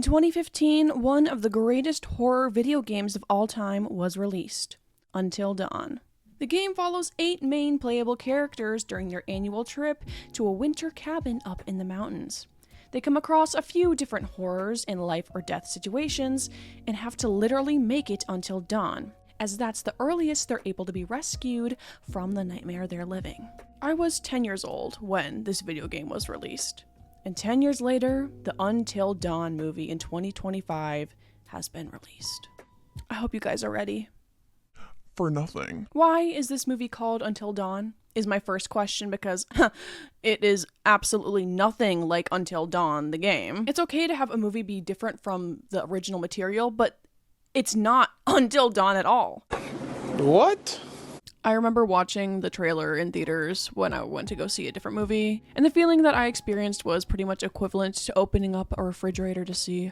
In 2015, one of the greatest horror video games of all time was released, Until Dawn. The game follows 8 main playable characters during their annual trip to a winter cabin up in the mountains. They come across a few different horrors and life or death situations and have to literally make it until dawn, as that's the earliest they're able to be rescued from the nightmare they're living. I was 10 years old when this video game was released, and 10 years later, the Until Dawn movie in 2025 has been released. I hope you guys are ready. For nothing. Why is this movie called Until Dawn? Is my first question, because it is absolutely nothing like Until Dawn, the game. It's okay to have a movie be different from the original material, but it's not Until Dawn at all. What? I remember watching the trailer in theaters when I went to go see a different movie, and the feeling that I experienced was pretty much equivalent to opening up a refrigerator to see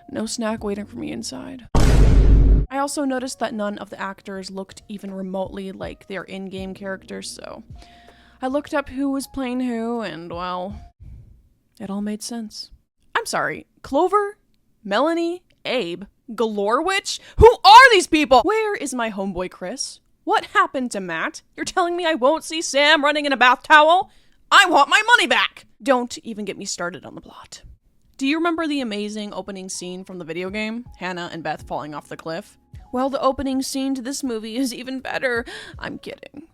no snack waiting for me inside. I also noticed that none of the actors looked even remotely like their in-game characters, so I looked up who was playing who, and well, it all made sense. I'm sorry, Clover? Melanie? Abe? Galorwitch? Who are these people? Where is my homeboy Chris? What happened to Matt? You're telling me I won't see Sam running in a bath towel? I want my money back! Don't even get me started on the plot. Do you remember the amazing opening scene from the video game? Hannah and Beth falling off the cliff? Well, the opening scene to this movie is even better. I'm kidding.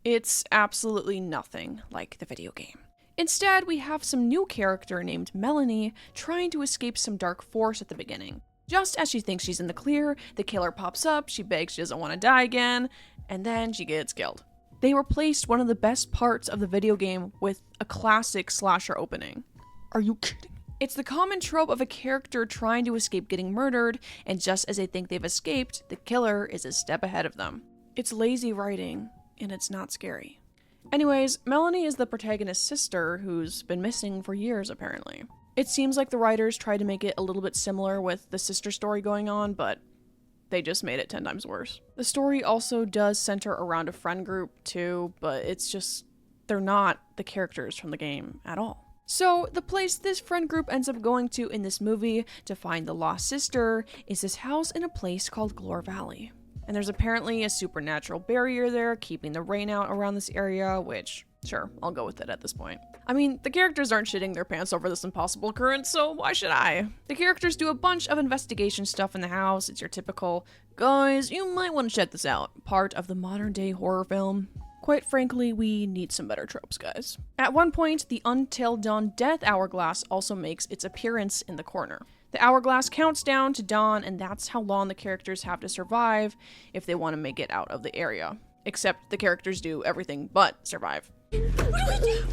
It's absolutely nothing like the video game. Instead, we have some new character named Melanie trying to escape some dark force at the beginning. Just as she thinks she's in the clear, the killer pops up, she begs she doesn't want to die again, and then she gets killed. They replaced one of the best parts of the video game with a classic slasher opening. Are you kidding? It's the common trope of a character trying to escape getting murdered, and just as they think they've escaped, the killer is a step ahead of them. It's lazy writing, and it's not scary. Anyways, Melanie is the protagonist's sister who's been missing for years, apparently. It seems like the writers tried to make it a little bit similar with the sister story going on, but they just made it 10 times worse. The story also does center around a friend group too, but it's just, they're not the characters from the game at all. So, the place this friend group ends up going to in this movie to find the lost sister is this house in a place called Glore Valley. And there's apparently a supernatural barrier there keeping the rain out around this area, which, sure, I'll go with it at this point. I mean, the characters aren't shitting their pants over this impossible occurrence, so why should I? The characters do a bunch of investigation stuff in the house. It's your typical, guys, you might want to check this out, part of the modern day horror film. Quite frankly, we need some better tropes, guys. At one point, the Until Dawn death hourglass also makes its appearance in the corner. The hourglass counts down to dawn, and that's how long the characters have to survive if they want to make it out of the area. Except the characters do everything but survive. What do we do?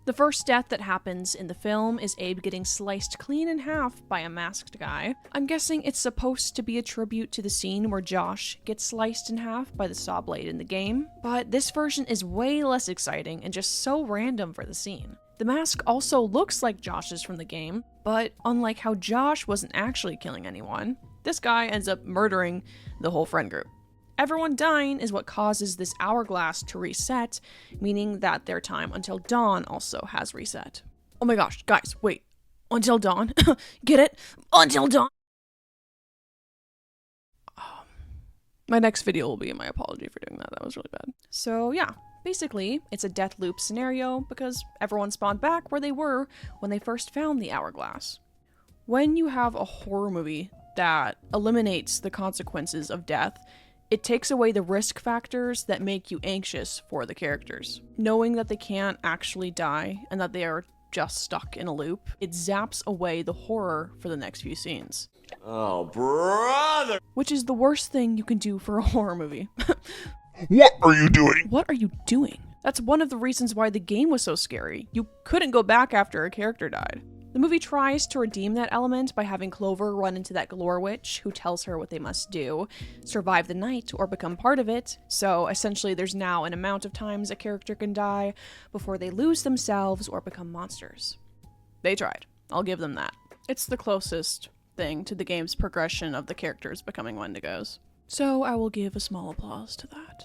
The first death that happens in the film is Abe getting sliced clean in half by a masked guy. I'm guessing it's supposed to be a tribute to the scene where Josh gets sliced in half by the saw blade in the game, but this version is way less exciting and just so random for the scene. The mask also looks like Josh's from the game, but unlike how Josh wasn't actually killing anyone, this guy ends up murdering the whole friend group. Everyone dying is what causes this hourglass to reset, meaning that their time until dawn also has reset. Oh my gosh, guys, wait. Until dawn? Get it? Until dawn! My next video will be my apology for doing that. That was really bad. So yeah, basically, it's a death loop scenario because everyone spawned back where they were when they first found the hourglass. When you have a horror movie that eliminates the consequences of death, it takes away the risk factors that make you anxious for the characters. Knowing that they can't actually die and that they are just stuck in a loop, it zaps away the horror for the next few scenes. Oh, brother! Which is the worst thing you can do for a horror movie. What are you doing? What are you doing? That's one of the reasons why the game was so scary. You couldn't go back after a character died. The movie tries to redeem that element by having Clover run into that Galore witch who tells her what they must do, survive the night or become part of it, so essentially there's now an amount of times a character can die before they lose themselves or become monsters. They tried. I'll give them that. It's the closest thing to the game's progression of the characters becoming Wendigos. So I will give a small applause to that.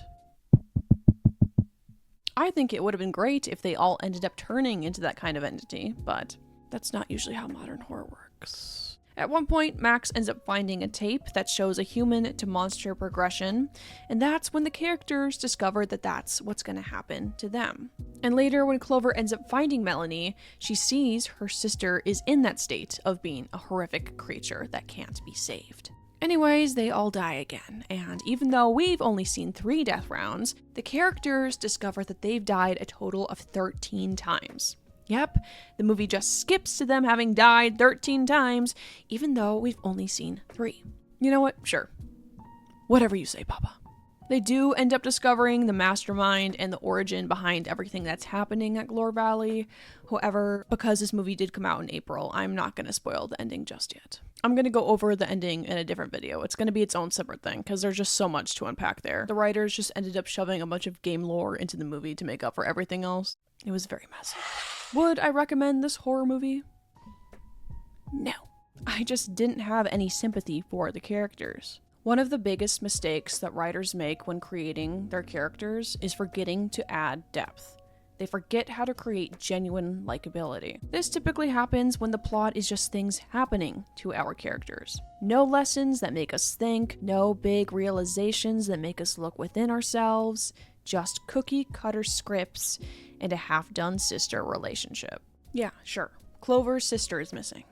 I think it would have been great if they all ended up turning into that kind of entity, but that's not usually how modern horror works. At one point, Max ends up finding a tape that shows a human to monster progression, and that's when the characters discover that that's what's going to happen to them. And later, when Clover ends up finding Melanie, she sees her sister is in that state of being a horrific creature that can't be saved. Anyways, they all die again, and even though we've only seen 3 death rounds, the characters discover that they've died a total of 13 times. Yep, the movie just skips to them having died 13 times, even though we've only seen 3. You know what? Sure. Whatever you say, Papa. They do end up discovering the mastermind and the origin behind everything that's happening at Glore Valley. However, because this movie did come out in April, I'm not going to spoil the ending just yet. I'm going to go over the ending in a different video. It's going to be its own separate thing, because there's just so much to unpack there. The writers just ended up shoving a bunch of game lore into the movie to make up for everything else. It was very messy. Would I recommend this horror movie? No. I just didn't have any sympathy for the characters. One of the biggest mistakes that writers make when creating their characters is forgetting to add depth. They forget how to create genuine likability. This typically happens when the plot is just things happening to our characters. No lessons that make us think, no big realizations that make us look within ourselves, just cookie-cutter scripts and a half-done sister relationship. Yeah, sure. Clover's sister is missing.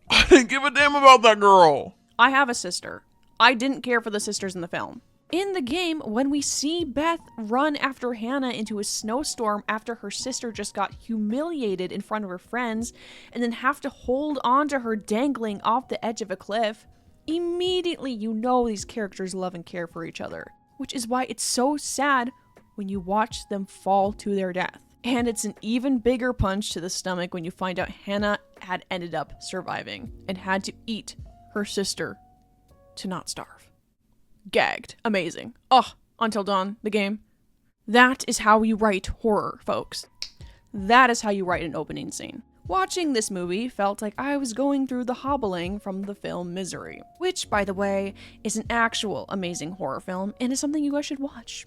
I didn't give a damn about that girl. I have a sister. I didn't care for the sisters in the film. In the game, when we see Beth run after Hannah into a snowstorm after her sister just got humiliated in front of her friends, and then have to hold on to her dangling off the edge of a cliff, immediately you know these characters love and care for each other. Which is why it's so sad when you watch them fall to their death. And it's an even bigger punch to the stomach when you find out Hannah had ended up surviving and had to eat her sister to not starve. Gagged. Amazing. Oh, Until Dawn, the game. That is how you write horror, folks. That is how you write an opening scene. Watching this movie felt like I was going through the hobbling from the film Misery, which, by the way, is an actual amazing horror film and is something you guys should watch,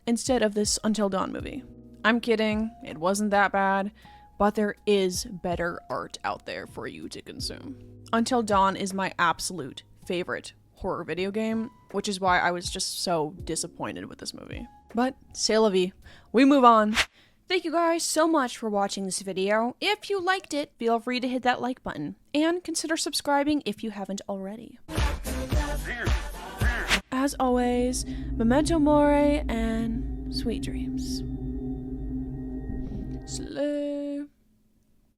instead of this Until Dawn movie. I'm kidding, it wasn't that bad, but there is better art out there for you to consume. Until Dawn is my absolute favorite horror video game, which is why I was just so disappointed with this movie. But, c'est la vie. We move on. Thank you guys so much for watching this video. If you liked it, feel free to hit that like button, and consider subscribing if you haven't already. As always, Memento Mori and sweet dreams. Slay.